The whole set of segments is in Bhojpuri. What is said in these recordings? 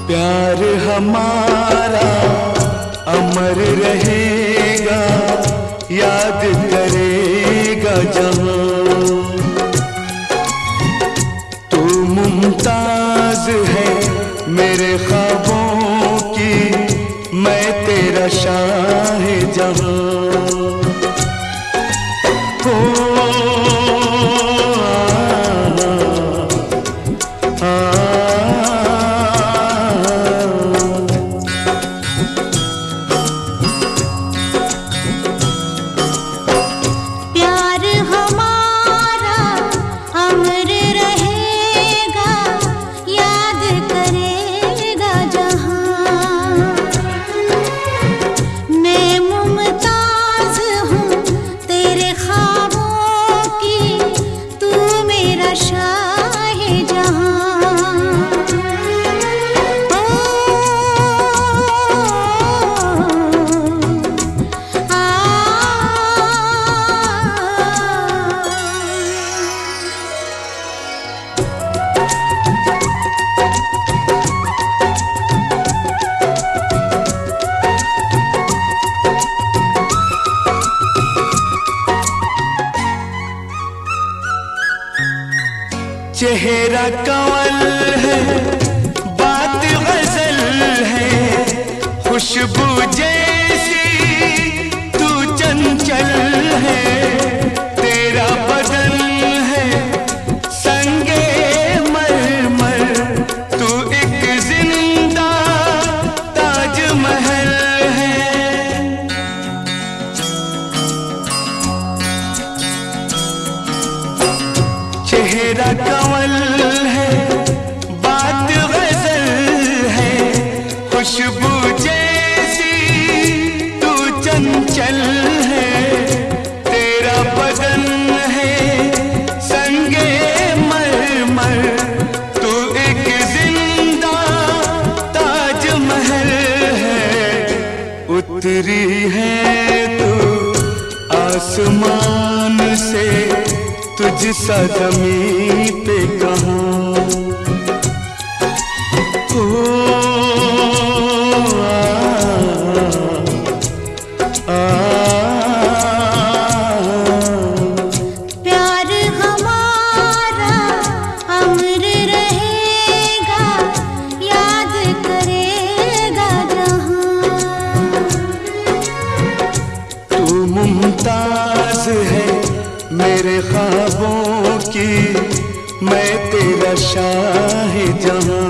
प्यार हमारा अमर रहेगा, याद करेगा जहां। तू मुमताज है मेरे ख्वाबों की, मैं तेरा शाह जहां। चेहरा कंवल है, बात गजल है, खुशबू जैसी तू चंचल है। तेरा बदन है संगे मरमर, तू एक जिंदा ताजमहल है। चेहरा कंवल है, बात गजल है, खुशबू जैसी तू चंचल है। तेरा बदन है संगे मरमर, तू एक जिंदा ताजमहल है। उतरी है तू आसमान से, तुझ सा ज़मीं पे कहाँ। प्यार हमारा अमर रहेगा, याद करेगा जहां। तू मुमताज है मेरे ख्वाबों की, मैं तेरा शाह जहां।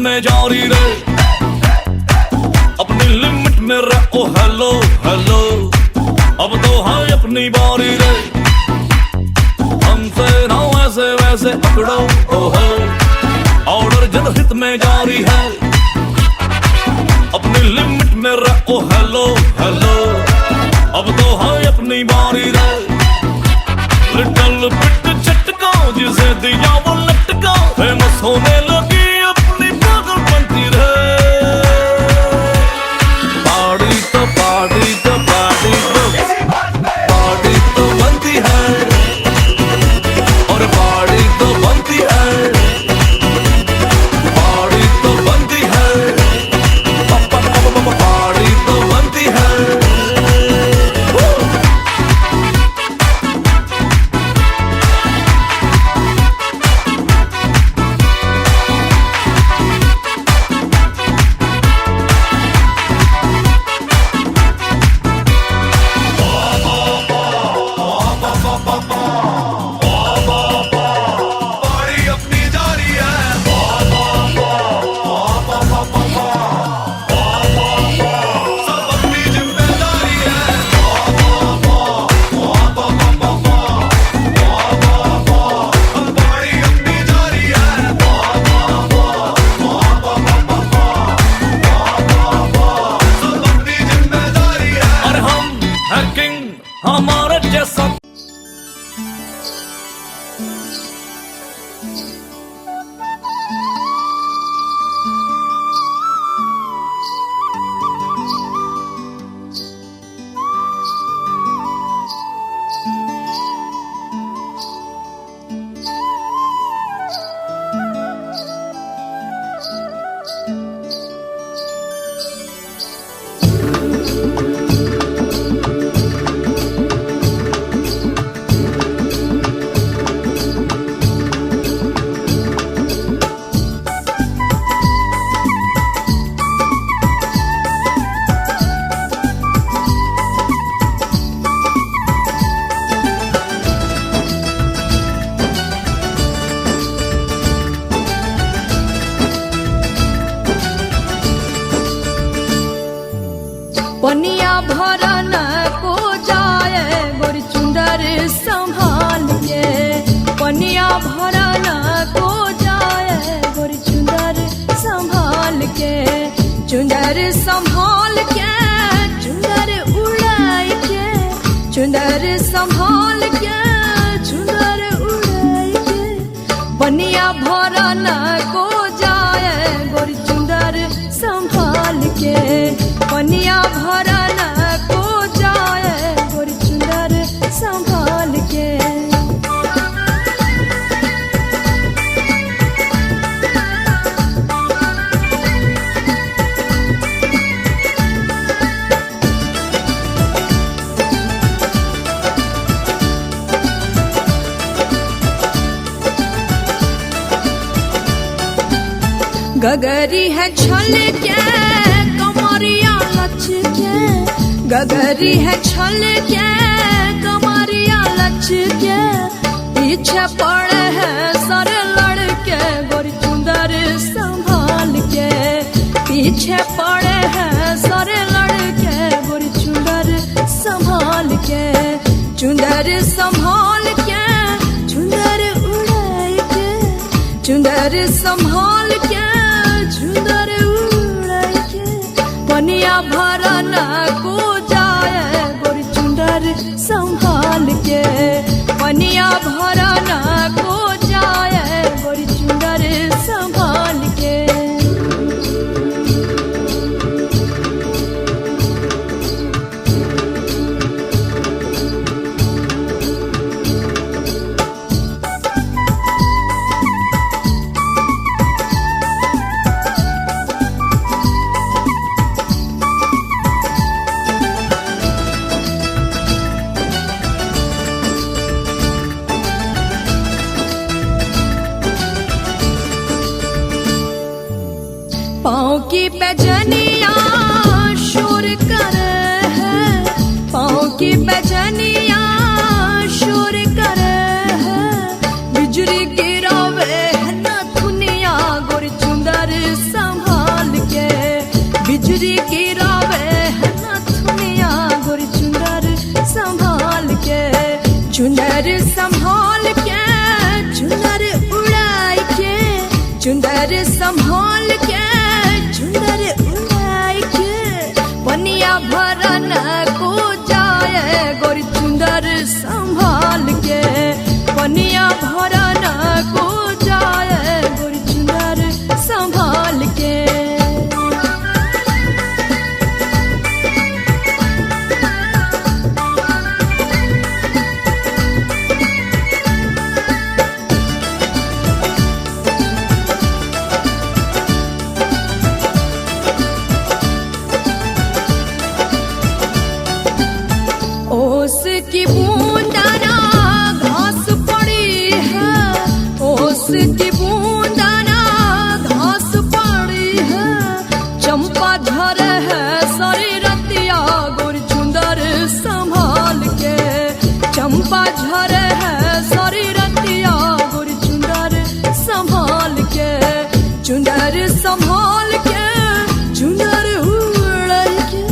में जारी रे, अपनी लिमिट में रहो। हेलो हेलो, अब तो है अपनी बारी रे, हमसे ना ऐसे वैसे पकड़ो। ओहो, ऑर्डर जनहित में जारी है, अपनी लिमिट में रहो। हेलो हेलो, अब तो है अपनी बारी रे, लिटिल बिट झटका जिसे दिया वो लटका, फेमस होने लगी अपनी पागल बनती रे। पार्टी तो पार्टी तो पार्टी तो पार्टी तो बनती है, और पार्टी तो बनती है, पार्टी तो बनती है, पार्टी तो बनती है। हमारा जैसा पनिया भरन को जाए गोरी चुंदर संभाल के, पनिया भरन को जाए गोरी चुंदर संभाल के, चुंदर संभाल के, चुंदर उड़ाई के, चुंदर संभाल के, चुंदर उड़ाई के, पनिया भरन को जाए गोरी चुंदर संभाल के, पनिया भरन को जाए गोरी चुंदर संभाल के। गगरी है छल के कमरिया लच के, गगरी है छल के कमरिया लच के, पीछे पड़े है सारे लड़के गोरी चुंदर संभाल के, पीछे पड़े है सारे लड़के गोरी चुंदर संभाल के, चुंदर संभाल के, चुंदर उड़ाई के, चुंदर संभाल के, चुंदर उड़ाई के, पनिया भरन को जाए गोरी चुंदर संभाल के, पनिया भरन को जाए गोरी चुंदर संभाल के। पाँव की पैजनिया शोर करे है, पाँव की पैजनिया शोर करे है, बिजली गिरावे है न दुनिया गोरी चुंदर भरन को जाए गोरी चुंदर संभाल के, पनिया भरन को जाए गोरी चुंदर संभाल के। ओस की बूंदाना घास पड़ी है, ओस की बूंदाना घास पड़ी है, चंपा झर है सारी रतिया गोरी चुंदर संभाल के, चंपा झर है सारी रतिया गोरी चुंदर संभाल के, चुंदर संभाल के, चुंदर उड़ के,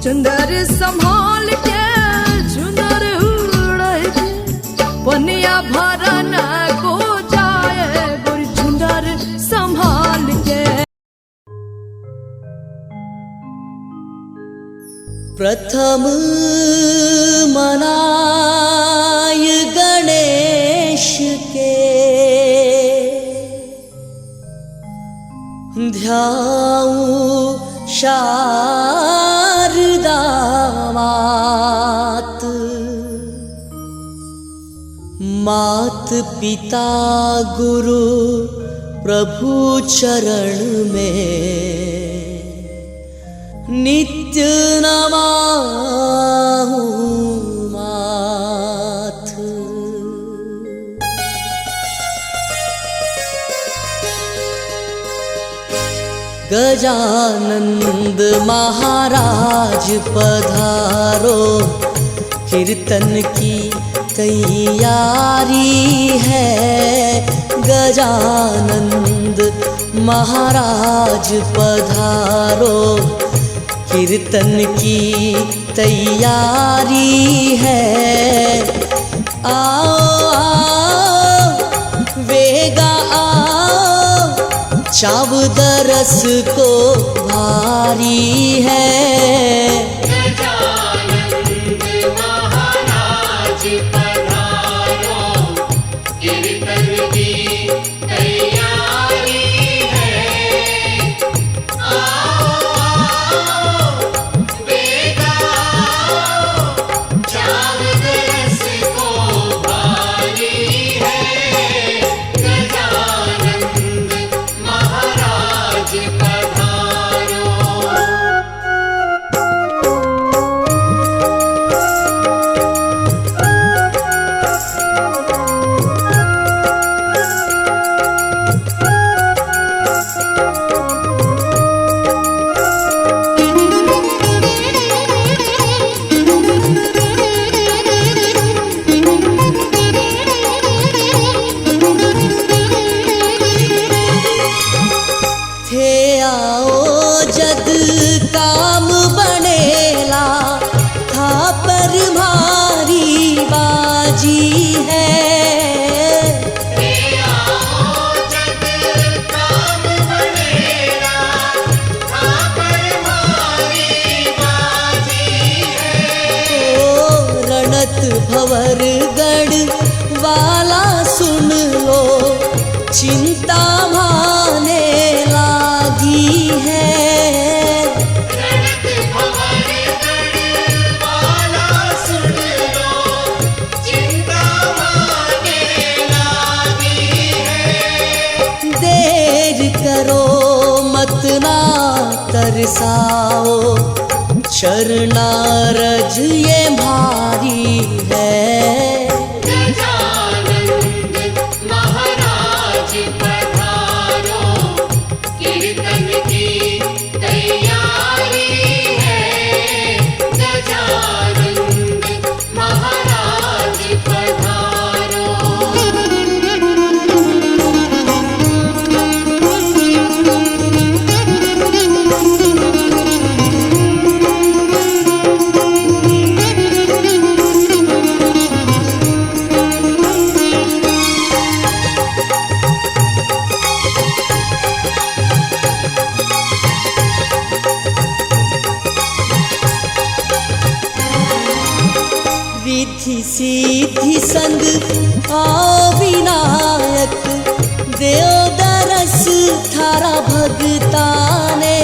चुंदर संभाल के, पनिया भरन को जाए गोरी चुंदर संभाल के। प्रथम मनाय गणेश के, ध्याऊं शारदा मात, मात पिता गुरु प्रभु चरण में नित्य नमाहु माथ। गजानंद महाराज पधारो, कीर्तन की तैयारी है। गजानंद महाराज पधारो, कीर्तन की तैयारी है। आओ आओ वेगा आओ, चावद रस को भारी है। भवर गढ़ वाला सुन लो, चिंता माने लागी है। देर करो मत ना तरसाओ, शरणारज ये भारी है। रिद्धि सिद्धि संग आओ विनायक, देव दरस थारा भगताने।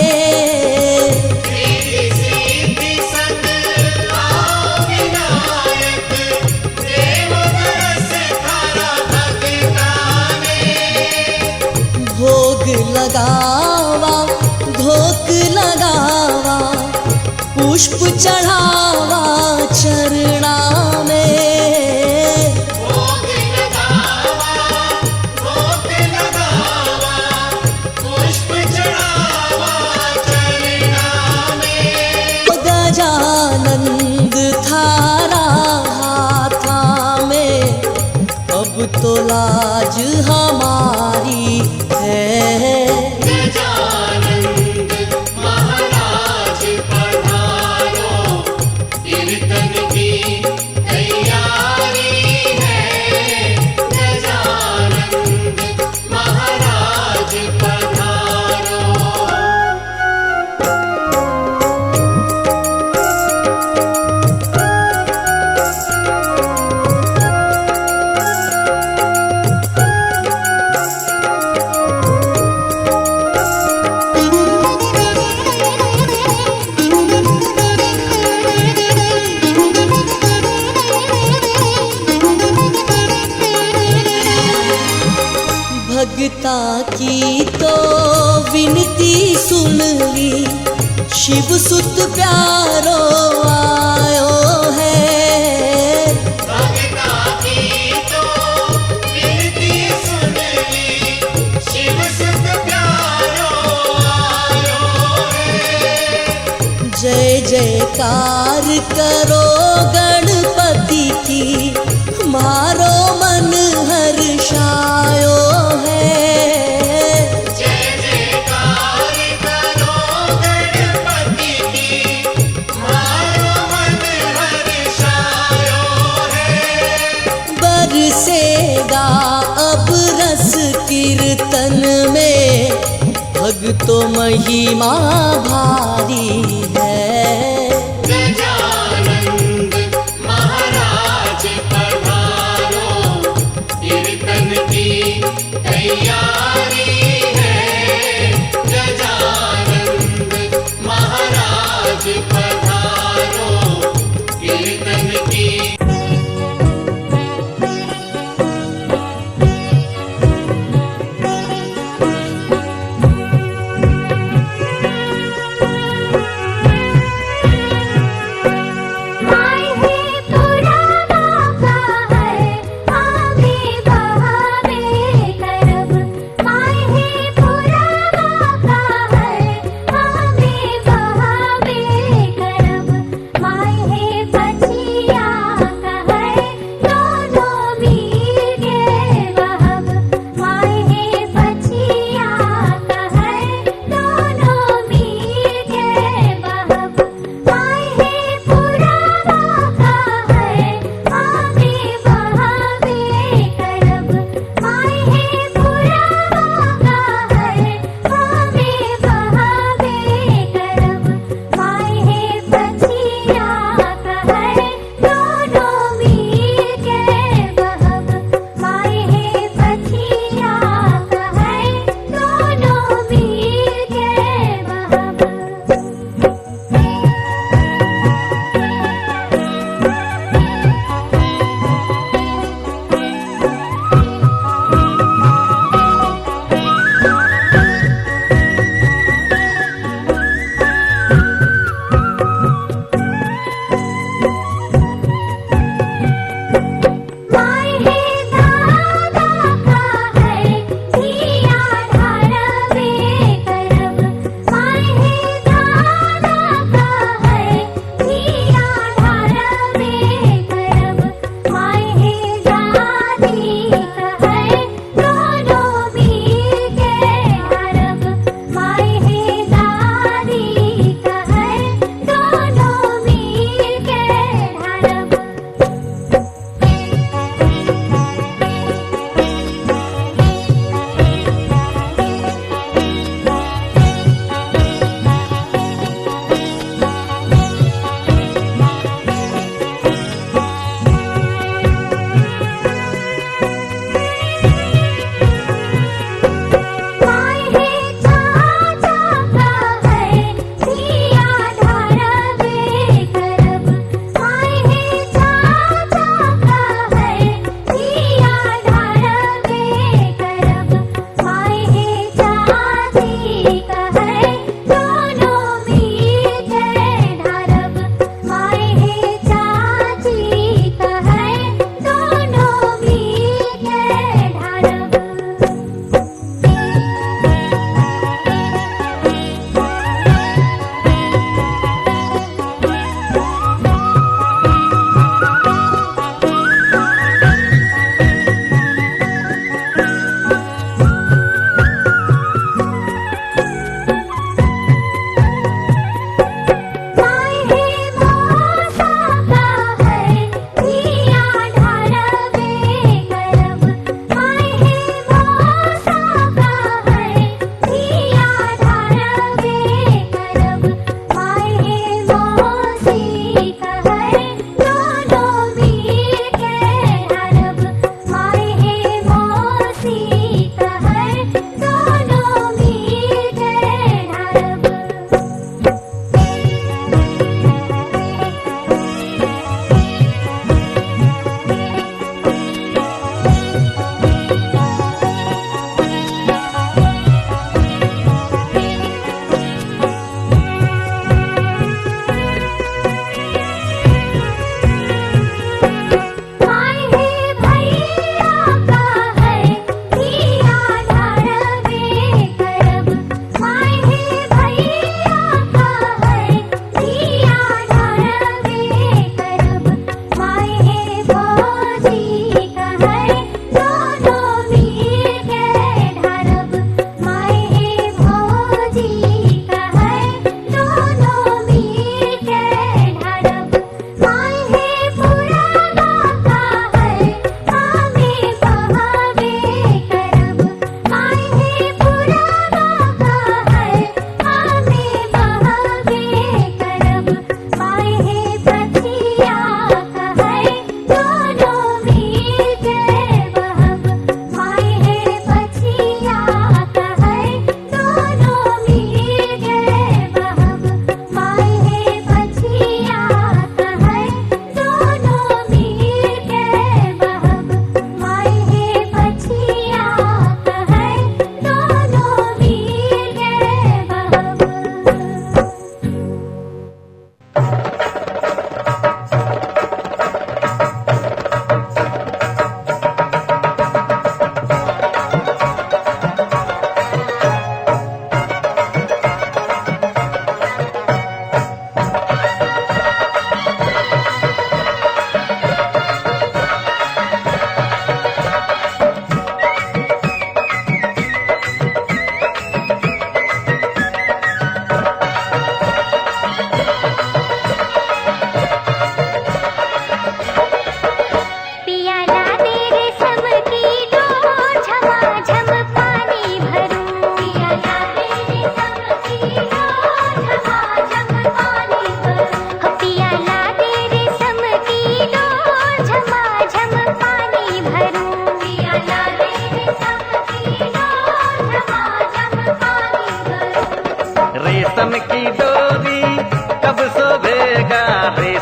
भोग लगावा धोक लगावा, पुष्प चढ़ावा चरणा में। भोग लगावा धोक लगावा, पुष्प चढ़ावा चरणा में। गजानंद थारा हाथा में, अब तो लाज हमारी है। गजानंद महाराज पधारो, कीर्तन की तैयारी है। गजानंद महाराज पधारो। भगता की तो विनती सुन ली, शिव सुत प्यारो आयो है। भगता की तो विनती सुन ली, शिव सुत प्यारो आयो है। जय जयकार करो गणपति की, मारो मन हर्षायो है। जय जयकार करो गणपति की, मारो मन हर्षायो है। बरसेगा अब रस कीर्तन में, भक्तों महिमा भारी है। गजानंद महाराज पधारो, कीर्तन की तैयारी है। गजानंद महाराज पधारो, कीर्तन की।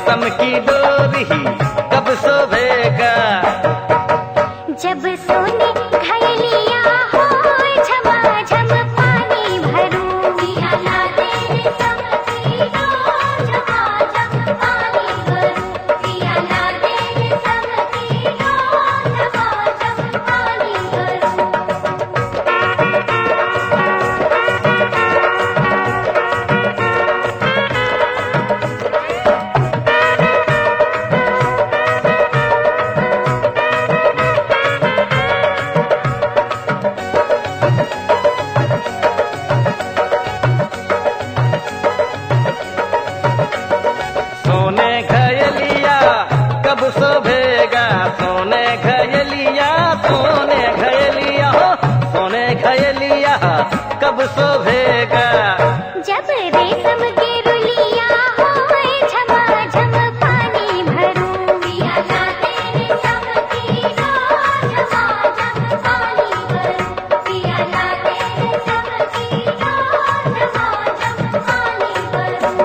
रेशम की डोरी कब शोभेगा। जब सोने घायलिया हो झमाझम पानी भरूं, पिया ला दे रेशम की डोर झमाझम पानी भरूं, पिया ला दे रेशम की डोर झमाझम पानी भरूं। सोने घयलिया कब शोभेगा, सोने घयलिया, सोने घयलिया हो, सोने घयलिया कब शोभेगा। जब रेशम की रुलिया होए झमाझम पानी भरूं, पिया ला दे रेशम की डोर झमाझम पानी भरूं, पिया ला दे रेशम की डोर झमाझम पानी भरूं।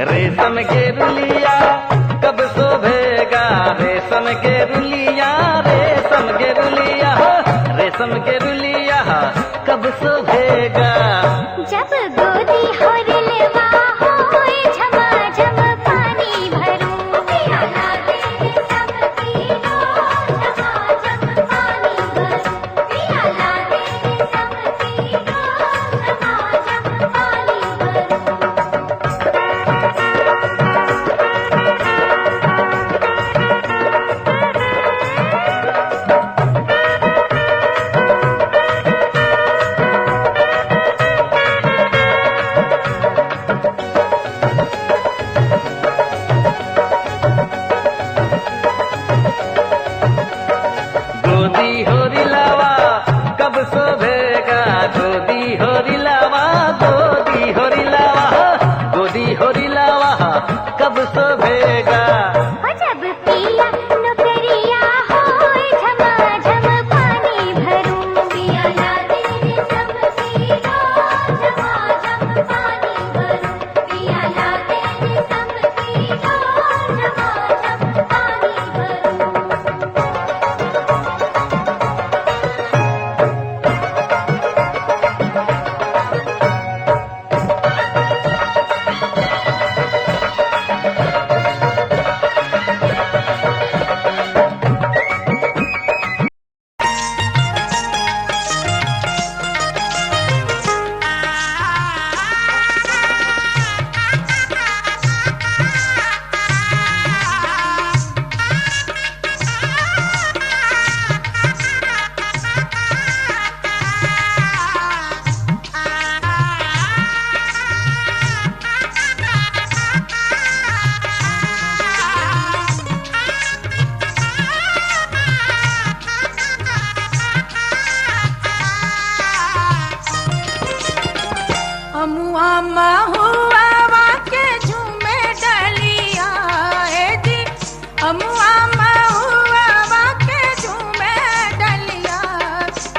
रेशम के रुलिया कब शोभेगा, रेशम के रुलिया, रेशम के रुलिया हो, रेशम के रुलिया कब शोभेगा। जब गोदी हो रिलवा होए झमाझम पानी भरूं, पिया ला दे रेशम की डोर झमाझम पानी भरूं, पिया ला दे रेशम की डोर झमाझम पानी भरूं। गोदी हो रिलावा कब शोभेगा, गोदी हो रिलावा, गोदी हो रिलावा, गोदी हो रिलावा कब शोभेगा। हो जब पिया नौकरिया होए झमाझम पानी भरूं, पिया ला दे रेशम की डोर झमाझम पानी भरूं, पिया ला दे रेशम की डोर झमाझम पानी भरूं। अमुआ महुआ के झूमे डलिया ए जी, अमुआ महुआ के झूमे डलिया,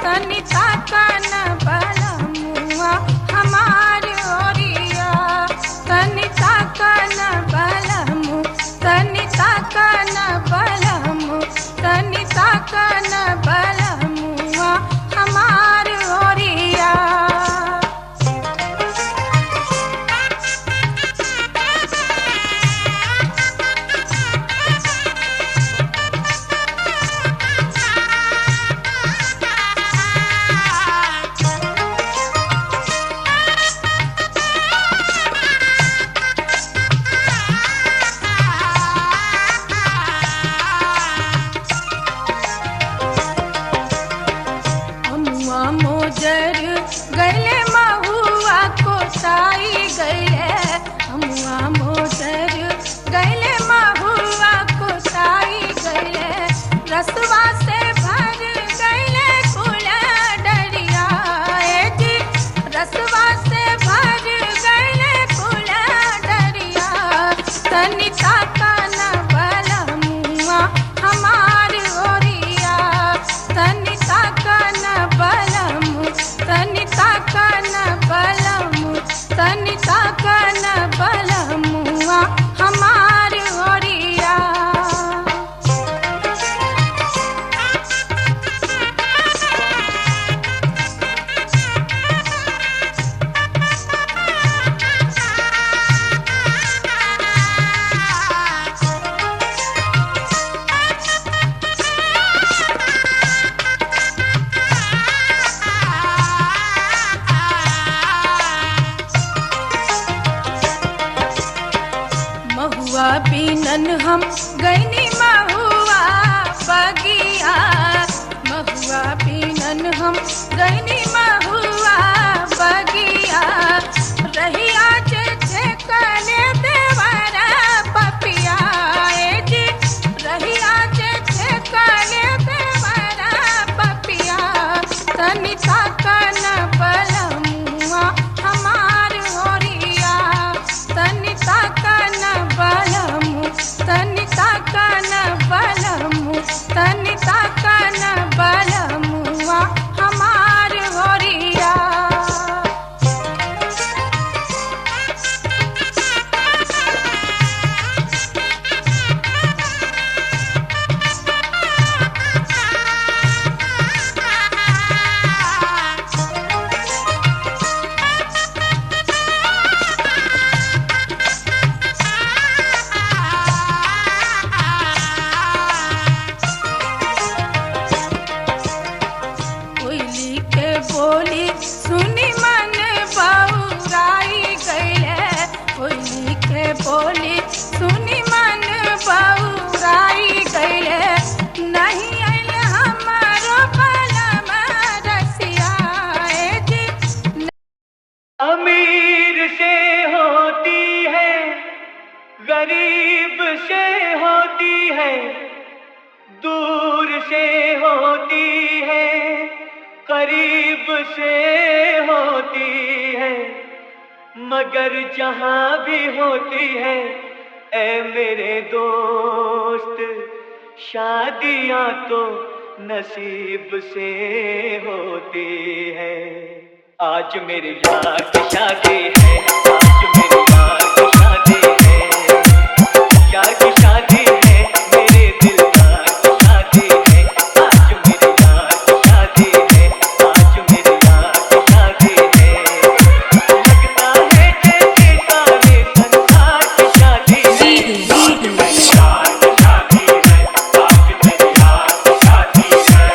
तनिता कन बलमुआ हमार ओरिया, तनिता कन बलमु, तनिता कन बलमु, तनिता कन बलमुआ हमार ओरिया। रसवा से भर गईले कुल डरिया। बिनन हम गईनी महुआ बगिया, महुआ बिनन हम गईनी महुआ बगिया, रहिया जे कले देवरा पपिया ए जी, रहिया जे कले देवरा पपिया, तनिका कन बलमुआ हमार होरिया, तनिका कन बलमु, तनिका कन बलमु, तनिका कन बलमुआ हमार होरिया। कोयली के बोली सुनी मन बउराई गईले, कोयली के बोली सुनी मन बउराई गईले, नहीं आइले हमारो बलम रसिया ए जी। अमीर से होती है, गरीब से होती है, दूर से होती है, करीब से होती है, मगर जहां भी होती है ऐ मेरे दोस्त, शादियां तो नसीब से होती है। आज मेरे यार की शादी है, आज मेरे यार की शादी है, यार की शादी है, मेरे दिलदार की शादी है, आज मेरे यार की शादी है, आज मेरे यार की शादी है, लगता है जैसे सारे संसार की शादी है, आज मेरे यार की शादी है, आज मेरे यार की शादी है।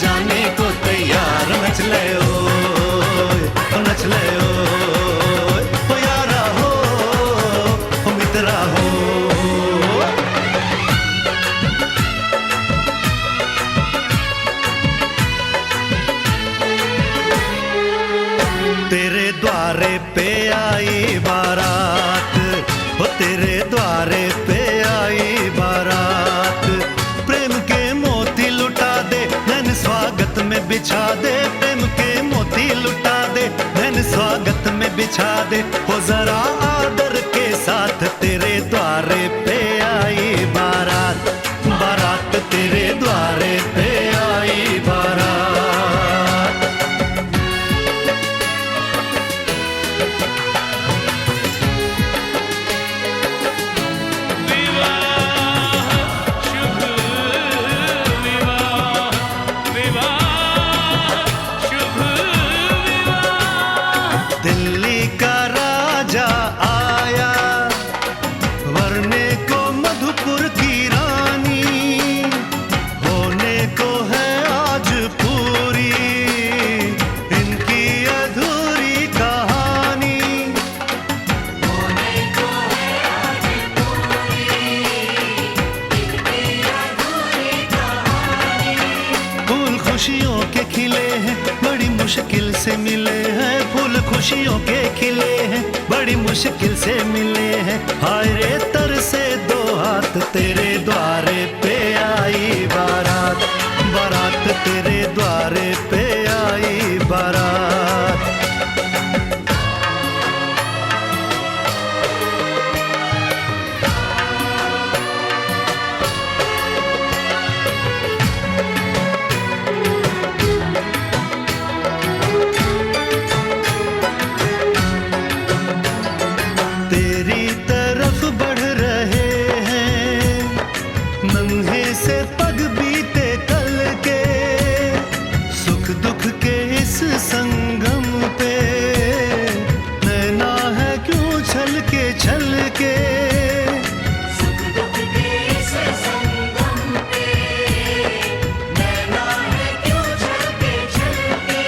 जाने को तैयार नच ले ओ नच ले ओ यारा हो ओ मित्रा हो। तेरे द्वारे पे आई बारात, वो तेरे द्वारे पे आई बारात, प्रेम के मोती लुटा दे धन स्वागत में बिछा दे, प्रेम के मोती लुटा दे धन स्वागत में बिछा दे, वो जरा आदर के साथ तेरे द्वारे पे आई बारात, बारात तेरे द्वारे पे आई बारात। दिल्ली का राजा आया वरने को मधुपुर की रानी, होने को है आज पूरी इनकी अधूरी कहानी, होने को है आज पूरी इनकी अधूरी कहानी। फूल खुशियों के खिले हैं बड़ी मुश्किल से मिले हैं, फूल खुशियों के खिले हैं बड़ी मुश्किल से मिले हैं, हाय रे तर से दो हाथ तेरे द्वारे पे आई बारात, बारात तेरे द्वारे पे आई बारात। तेरी तरफ बढ़ रहे हैं नन्हे से पग बीते कल के, सुख दुख के इस संगम पे नैना है क्यों छल के, सुख दुख के इस संगम पे नैना है क्यों छल के।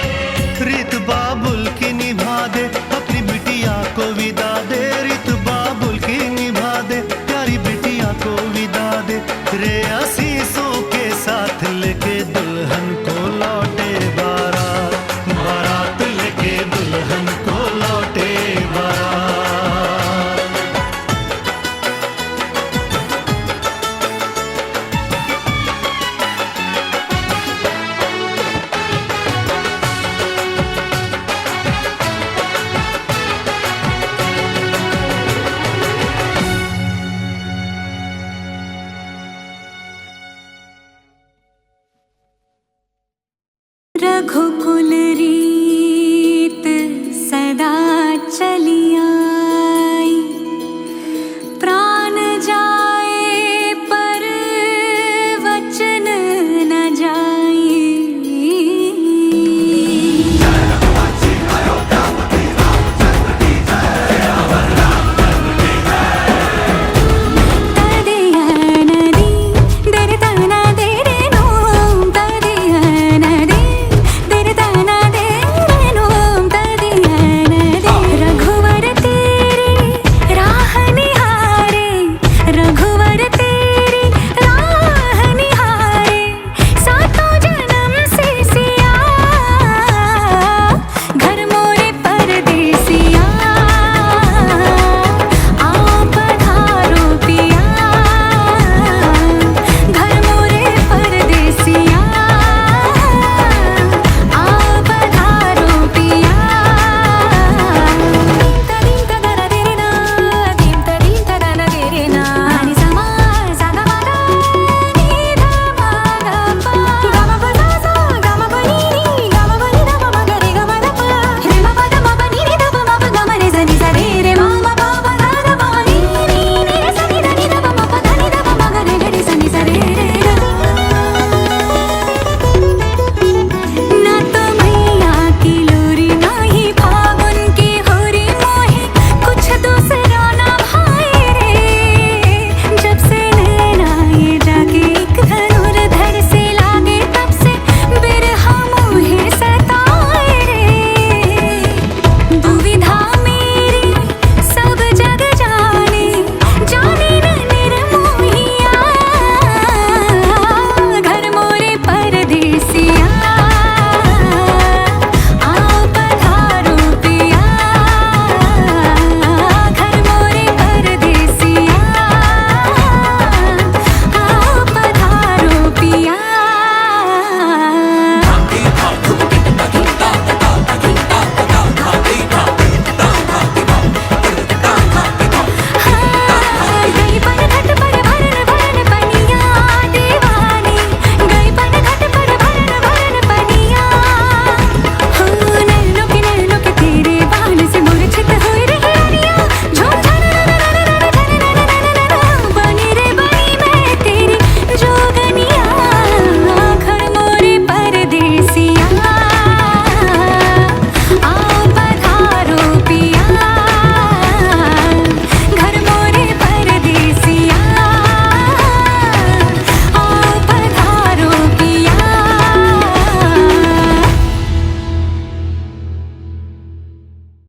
रीत बाबुल की निभा दे अपनी बिटिया को विदा दे,